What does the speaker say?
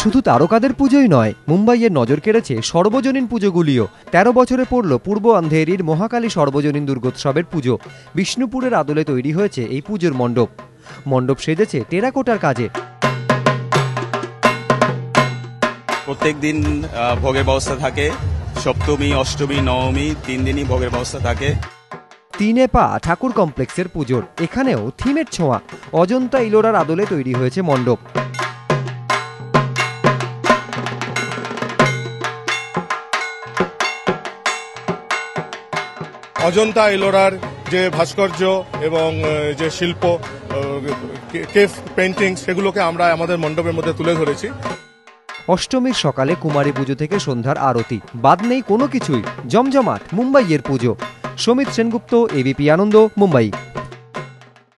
শুধু তারকাদের পুজোই নয়, মুম্বাইয়ের নজর কেড়েছে সর্বজনীন পুজোগুলিও। ১৩ বছরে পড়ল পূর্ব আন্ধেরির মহাকালী সর্বজনীন দুর্গোৎসবের পুজো। বিষ্ণুপুরের আদলে তৈরি হয়েছে এই পুজোর মণ্ডপ। মণ্ডপ সেজেছে টেরাকোটার কাজে। প্রত্যেক দিন ভোগের ব্যবস্থা থাকে, সপ্তমী, অষ্টমী, নবমী 3 দিনই ভোগের ব্যবস্থা থাকে। 3 পা ঠাকুর কমপ্লেক্সের পুজোর এখানেও থিমের ছোঁয়া। অজন্তা ইলোরার আদলে তৈরি হয়েছে মণ্ডপ। অজন্তা ইলোরার যে ভাস্কর্য এবং যে শিল্প, কেভ পেন্টিং, সেগুলোকে আমরা আমাদের মণ্ডপের মধ্যে তুলে ধরেছি। অষ্টমীর সকালে কুমারী পুজো থেকে সন্ধ্যার আরতি, বাদ নেই কোনো কিছুই। জমজমাট মুম্বাইয়ের পুজো। সমিত সেনগুপ্ত, এবিপি আনন্দ, মুম্বাই।